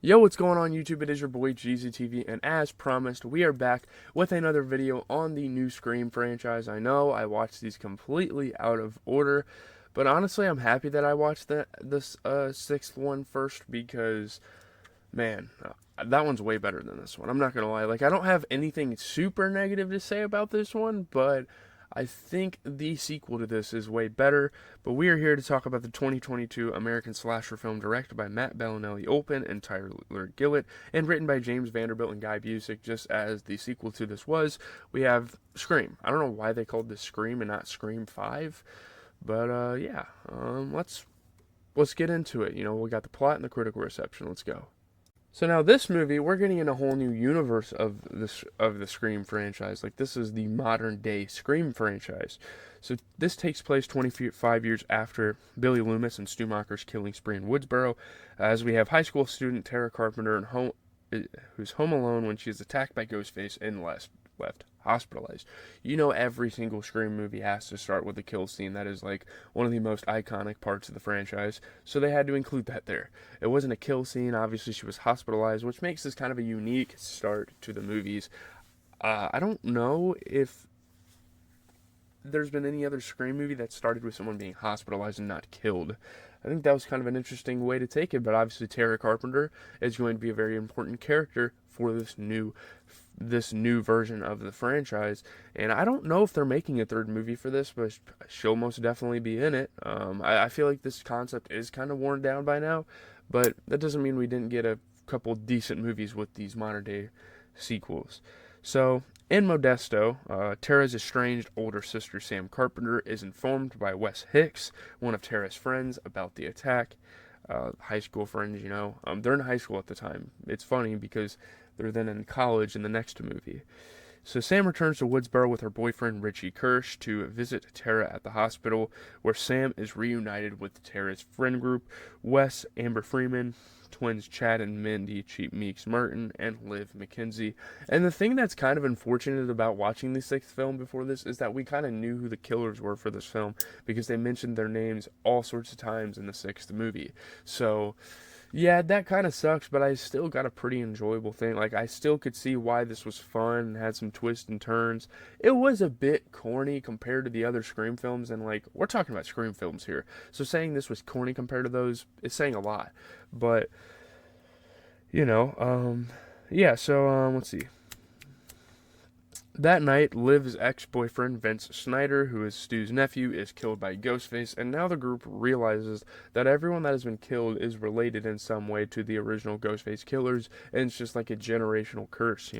Yo, what's going on YouTube? It is your boy GZTV, and as promised, we are back with another video on the new Scream franchise. I know I watched these completely out of order, but honestly, I'm happy that I watched this sixth one first because, man, that one's way better than this one. I'm not gonna lie. Like, I don't have anything super negative to say about this one, but I think the sequel to this is way better. But we are here to talk about the 2022 American slasher film directed by Matt Bellinelli-Olpin and Tyler Gillett, and written by James Vanderbilt and Guy Busick. Just as the sequel to this was, we have Scream. I don't know why they called this Scream and not Scream 5, but yeah, let's get into it. We got the plot and the critical reception. Let's go. So now this movie, we're getting in a whole new universe of the Scream franchise. Like, this is the modern day Scream franchise. So this takes place 25 years after Billy Loomis and Stu Macher's killing spree in Woodsboro, as we have high school student Tara Carpenter who's home alone when she is attacked by Ghostface and left hospitalized. Every single Scream movie has to start with a kill scene. That is like one of the most iconic parts of the franchise, so they had to include that there. It wasn't a kill scene. Obviously, she was hospitalized, which makes this kind of a unique start to the movies. I don't know if there's been any other Scream movie that started with someone being hospitalized and not killed. I think that was kind of an interesting way to take it, but obviously Tara Carpenter is going to be a very important character for this new version of the franchise, and I don't know if they're making a third movie for this, but she'll most definitely be in it. I feel like this concept is kind of worn down by now, but that doesn't mean we didn't get a couple decent movies with these modern day sequels. So, in Modesto, Tara's estranged older sister Sam Carpenter is informed by Wes Hicks, one of Tara's friends, about the attack. High school friends, they're in high school at the time. It's funny because they're then in college in the next movie. So Sam returns to Woodsboro with her boyfriend Richie Kirsch to visit Tara at the hospital, where Sam is reunited with Tara's friend group: Wes, Amber Freeman, twins Chad and Mindy, Cheap Meeks Martin, and Liv McKenzie. And the thing that's kind of unfortunate about watching the sixth film before this is that we kind of knew who the killers were for this film because they mentioned their names all sorts of times in the sixth movie. So yeah, that kind of sucks, but I still got a pretty enjoyable thing. Like, I still could see why this was fun and had some twists and turns. It was a bit corny compared to the other Scream films, and, like, we're talking about Scream films here. So saying this was corny compared to those is saying a lot. But, yeah, so, let's see. That night, Liv's ex-boyfriend, Vince Snyder, who is Stu's nephew, is killed by Ghostface, and now the group realizes that everyone that has been killed is related in some way to the original Ghostface killers, and it's just like a generational curse.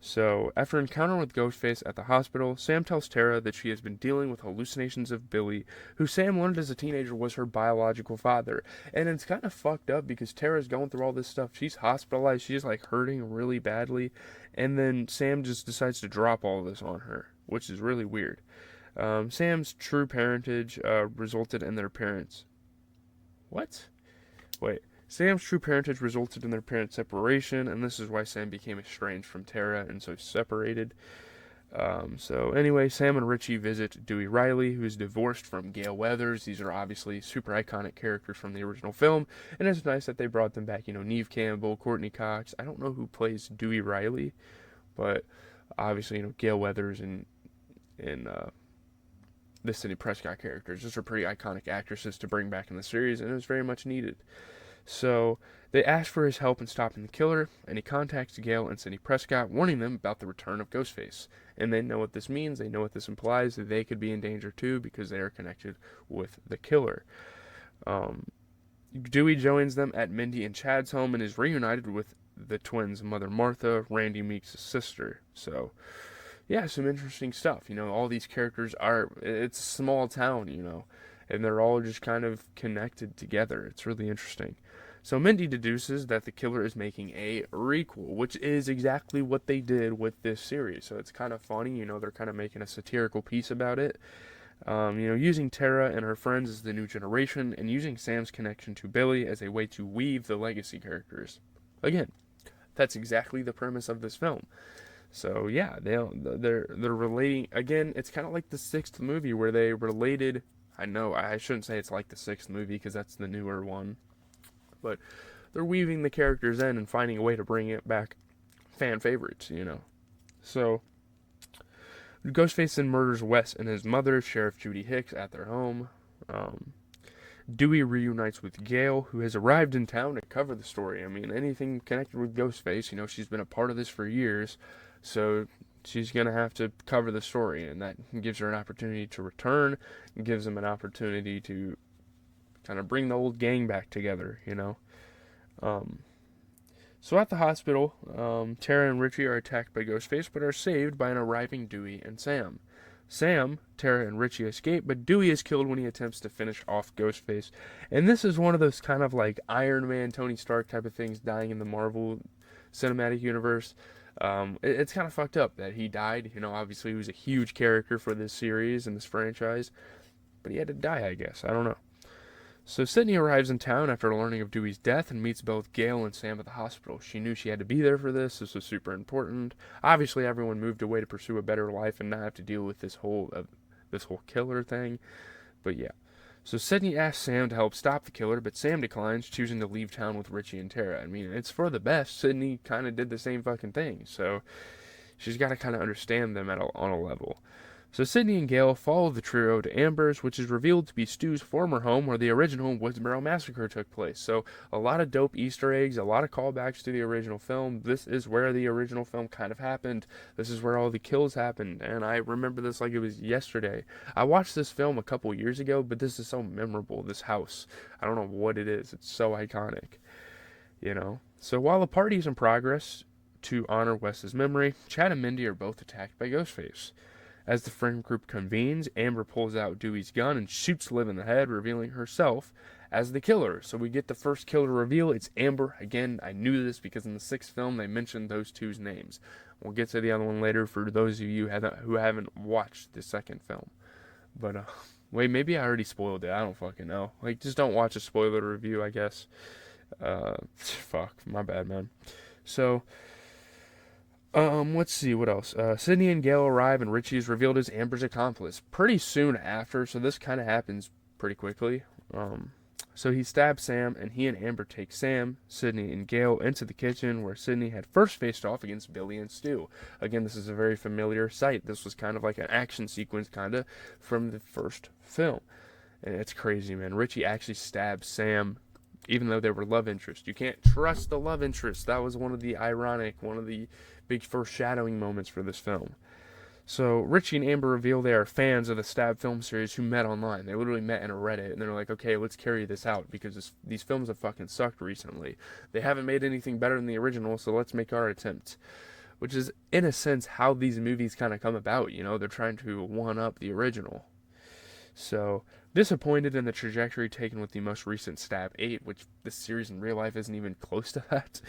So, after encountering with Ghostface at the hospital, Sam tells Tara that she has been dealing with hallucinations of Billy, who Sam learned as a teenager was her biological father. And it's kind of fucked up because Tara's going through all this stuff. She's hospitalized, she's like hurting really badly, and then Sam just decides to drop all of this on her, which is really weird. Sam's true parentage resulted in their parents. What? Wait. Sam's true parentage resulted in their parents' separation, and this is why Sam became estranged from Tara and so separated. So anyway, Sam and Richie visit Dewey Riley, who is divorced from Gale Weathers. These are obviously super iconic characters from the original film, and it's nice that they brought them back. Neve Campbell, Courtney Cox. I don't know who plays Dewey Riley, but obviously, Gale Weathers and the Sidney Prescott characters. Those are pretty iconic actresses to bring back in the series, and it was very much needed. So they ask for his help in stopping the killer, and he contacts Gale and Sidney Prescott, warning them about the return of Ghostface. And they know what this means, they know what this implies, that they could be in danger too because they are connected with the killer. Dewey joins them at Mindy and Chad's home and is reunited with the twins' mother Martha, Randy Meeks' sister. So yeah, some interesting stuff. All these characters it's a small town, and they're all just kind of connected together. It's really interesting. So Mindy deduces that the killer is making a requel, which is exactly what they did with this series. So it's kind of funny, they're kind of making a satirical piece about it. Using Tara and her friends as the new generation, and using Sam's connection to Billy as a way to weave the legacy characters. Again, that's exactly the premise of this film. So yeah, they're relating again. It's kind of like the sixth movie where they related. I know I shouldn't say it's like the sixth movie because that's the newer one, but they're weaving the characters in and finding a way to bring it back fan favorites, you know. So Ghostface then murders Wes and his mother, Sheriff Judy Hicks, at their home. Dewey reunites with Gail, who has arrived in town to cover the story. I mean, anything connected with Ghostface, you know, she's been a part of this for years, so she's going to have to cover the story, and that gives her an opportunity to return, and gives them an opportunity to kind of bring the old gang back together, you know. So at the hospital, Tara and Richie are attacked by Ghostface, but are saved by an arriving Dewey and Sam. Sam, Tara, and Richie escape, but Dewey is killed when he attempts to finish off Ghostface. And this is one of those kind of like Iron Man, Tony Stark type of things dying in the Marvel Cinematic Universe. It's kind of fucked up that he died. You know, obviously he was a huge character for this series and this franchise, but he had to die, I guess. I don't know. So Sydney arrives in town after learning of Dewey's death and meets both Gail and Sam at the hospital. She knew she had to be there for this. This was super important. Obviously, everyone moved away to pursue a better life and not have to deal with this whole killer thing. But yeah. So Sydney asks Sam to help stop the killer, but Sam declines, choosing to leave town with Richie and Tara. I mean, it's for the best. Sydney kind of did the same fucking thing. So she's got to kind of understand them on a level. So Sydney and Gail follow the trio to Amber's, which is revealed to be Stu's former home where the original Woodsboro Massacre took place. So a lot of dope Easter eggs, a lot of callbacks to the original film. This is where the original film kind of happened. This is where all the kills happened, and I remember this like it was yesterday. I watched this film a couple years ago, but this is so memorable, this house. I don't know what it is. It's so iconic, you know. So while the party is in progress to honor Wes's memory, Chad and Mindy are both attacked by Ghostface. As the friend group convenes, Amber pulls out Dewey's gun and shoots Liv in the head, revealing herself as the killer. So we get the first killer reveal. It's Amber. Again, I knew this because in the 6th film they mentioned those two's names. We'll get to the other one later for those of you who haven't watched the 2nd film. But, wait, maybe I already spoiled it. I don't fucking know. Like, just don't watch a spoiler review, I guess. Fuck, my bad, man. So let's see, what else? Sydney and Gail arrive, and Richie is revealed as Amber's accomplice pretty soon after, so this kind of happens pretty quickly. So he stabs Sam, and he and Amber take Sam, Sydney, and Gail into the kitchen, where Sydney had first faced off against Billy and Stu. Again, this is a very familiar sight. This was kind of like an action sequence, kind of, from the first film. And it's crazy, man. Richie actually stabs Sam, even though they were love interests. You can't trust the love interest. That was one of the big foreshadowing moments for this film. So Richie and Amber reveal they are fans of the Stab film series who met online. They literally met in a Reddit, and they're like, okay, let's carry this out because these films have fucking sucked recently. They haven't made anything better than the original, so let's make our attempt. Which is, in a sense, how these movies kind of come about, you know? They're trying to one-up the original. So, disappointed in the trajectory taken with the most recent Stab 8, which this series in real life isn't even close to that,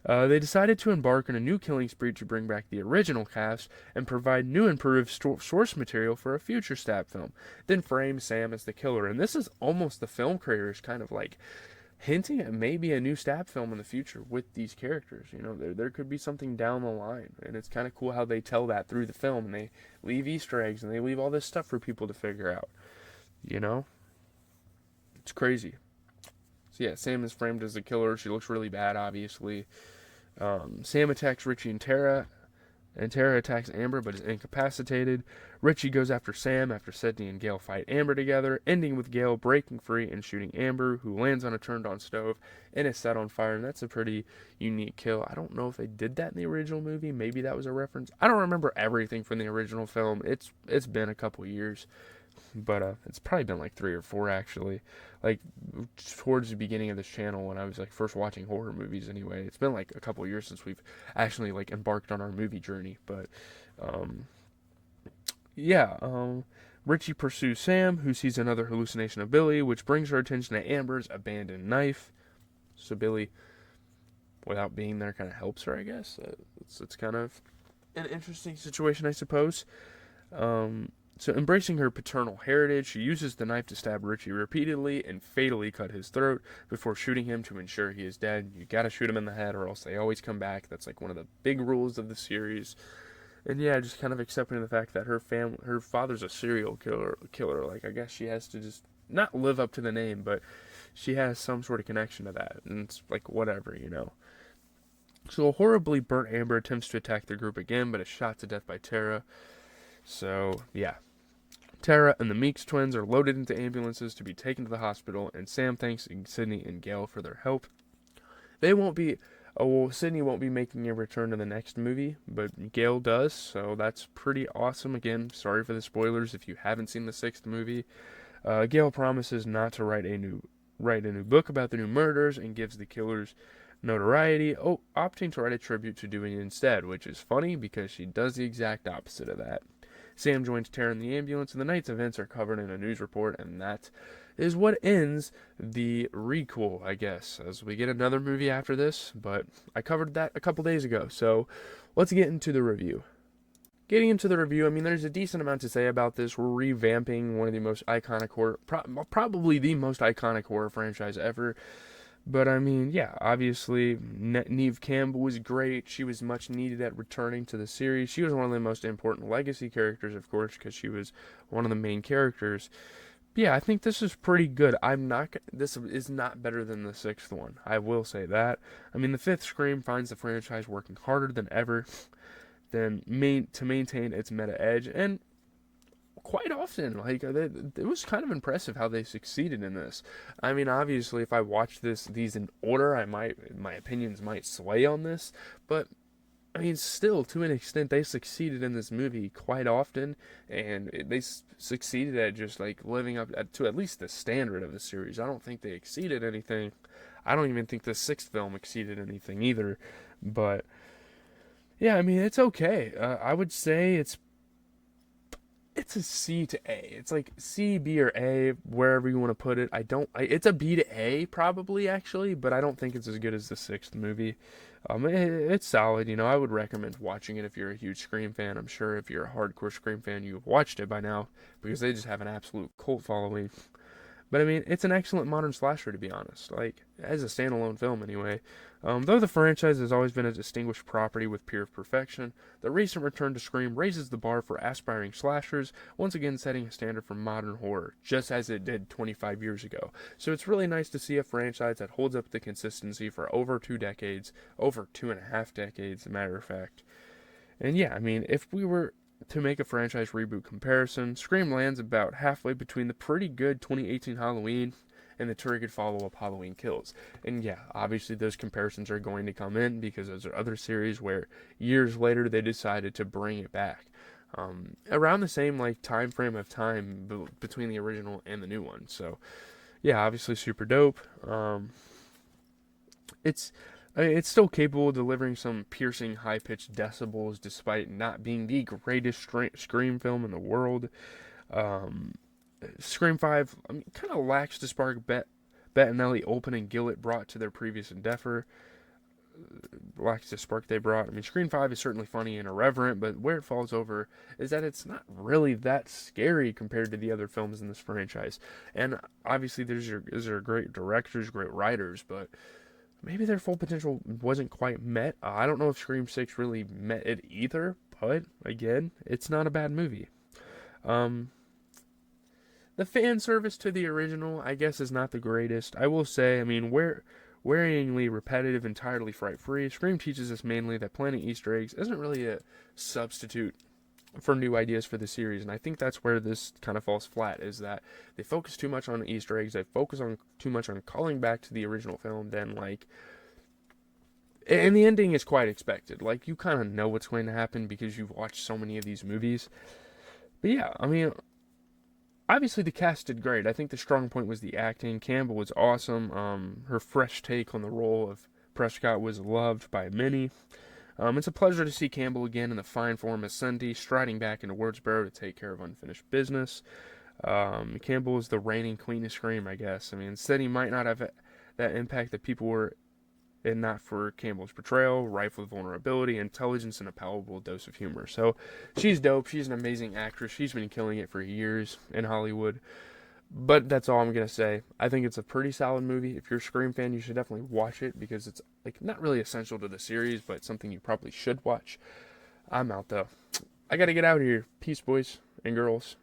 they decided to embark on a new killing spree to bring back the original cast and provide new improved source material for a future Stab film, then frame Sam as the killer. And this is almost the film creators kind of like hinting at maybe a new Stab film in the future with these characters. You know, there could be something down the line, and it's kind of cool how they tell that through the film, and they leave Easter eggs, and they leave all this stuff for people to figure out. You know? It's crazy. So yeah, Sam is framed as the killer. She looks really bad, obviously. Sam attacks Richie and Tara attacks Amber but is incapacitated. Richie goes after Sam after Sydney and Gail fight Amber together, ending with Gail breaking free and shooting Amber, who lands on a turned-on stove and is set on fire, and that's a pretty unique kill. I don't know if they did that in the original movie. Maybe that was a reference. I don't remember everything from the original film. It's been a couple years. But it's probably been like 3 or 4 actually, like towards the beginning of this channel when I was like first watching horror movies anyway. It's been like a couple years since we've actually like embarked on our movie journey. But Richie pursues Sam, who sees another hallucination of Billy, which brings her attention to Amber's abandoned knife. So Billy, without being there, kind of helps her, I guess. It's kind of an interesting situation, I suppose. So embracing her paternal heritage, she uses the knife to stab Richie repeatedly and fatally cut his throat before shooting him to ensure he is dead. You gotta shoot him in the head or else they always come back. That's like one of the big rules of the series. And yeah, just kind of accepting the fact that her father's a serial killer. Like, I guess she has to just not live up to the name, but she has some sort of connection to that, and it's like whatever, you know. So a horribly burnt Amber attempts to attack the group again, but is shot to death by Tara. So yeah, Tara and the Meeks twins are loaded into ambulances to be taken to the hospital, and Sam thanks Sydney and Gail for their help. They won't be. Oh, well, Sydney won't be making a return to the next movie, but Gail does, so that's pretty awesome. Again, sorry for the spoilers if you haven't seen the sixth movie. Gail promises not to write a new book about the new murders and gives the killers notoriety, opting to write a tribute to doing it instead, which is funny because she does the exact opposite of that. Sam joins Tara in the ambulance, and the night's events are covered in a news report, and that is what ends the requel, I guess, as we get another movie after this, but I covered that a couple days ago, so let's get into the review. Getting into the review, I mean, there's a decent amount to say about this. We're revamping one of the most iconic horror, probably the most iconic horror franchise ever. But I mean, yeah, obviously, Neve Campbell was great. She was much needed at returning to the series. She was one of the most important legacy characters, of course, because she was one of the main characters. But yeah, I think this is pretty good. This is not better than the sixth one. I will say that. I mean, the fifth Scream finds the franchise working harder than ever to maintain its meta edge, and quite often, like, it was kind of impressive how they succeeded in this. I mean, obviously, if I watch these in order, my opinions might sway on this, but I mean, still, to an extent, they succeeded in this movie quite often, and they succeeded at just like living up to at least the standard of the series. I don't think they exceeded anything. I don't even think the sixth film exceeded anything either, but yeah, I mean, it's okay. I would say it's a C to A. It's like C, B, or A, wherever you want to put it. It's a B to A, probably, actually, but I don't think it's as good as the sixth movie. It's solid, you know. I would recommend watching it if you're a huge Scream fan. I'm sure if you're a hardcore Scream fan, you've watched it by now, because they just have an absolute cult following. But I mean, it's an excellent modern slasher, to be honest. Like, as a standalone film, anyway. Though the franchise has always been a distinguished property with peer perfection, the recent return to Scream raises the bar for aspiring slashers, once again setting a standard for modern horror, just as it did 25 years ago. So it's really nice to see a franchise that holds up the consistency for over 2 decades, over 2.5 decades, as a matter of fact. And yeah, I mean, if we were to make a franchise reboot comparison, Scream lands about halfway between the pretty good 2018 Halloween and the terrific follow-up Halloween Kills. And yeah, obviously those comparisons are going to come in because those are other series where years later they decided to bring it back. Around the same like time frame of time between the original and the new one. So yeah, obviously super dope. It's still capable of delivering some piercing, high-pitched decibels despite not being the greatest Scream film in the world. Scream 5 kind of lacks the spark Bettinelli, Olpen, and Gillett brought to their previous endeavor. Lacks the spark they brought. I mean, Scream 5 is certainly funny and irreverent, but where it falls over is that it's not really that scary compared to the other films in this franchise. And obviously, these are great directors, great writers, but maybe their full potential wasn't quite met. I don't know if Scream 6 really met it either, but again, it's not a bad movie. The fan service to the original, I guess, is not the greatest. I will say, I mean, worryingly repetitive, entirely fright-free. Scream teaches us mainly that planting Easter eggs isn't really a substitute for new ideas for the series, and I think that's where this kind of falls flat, is that they focus too much on Easter eggs, they focus on too much on calling back to the original film, then like, and the ending is quite expected. Like, you kind of know what's going to happen because you've watched so many of these movies. But yeah, I mean, obviously the cast did great. I think the strong point was the acting. Campbell was awesome. Her fresh take on the role of Prescott was loved by many. It's a pleasure to see Campbell again in the fine form as Cindy, striding back into Woodsboro to take care of unfinished business. Campbell is the reigning queen of Scream, I guess. I mean, Cindy might not have that impact that people were, and not for Campbell's portrayal, rife with vulnerability, intelligence, and a palpable dose of humor. So, she's dope. She's an amazing actress. She's been killing it for years in Hollywood. But that's all I'm going to say. I think it's a pretty solid movie. If you're a Scream fan, you should definitely watch it because it's like not really essential to the series, but something you probably should watch. I'm out though. I got to get out of here. Peace, boys and girls.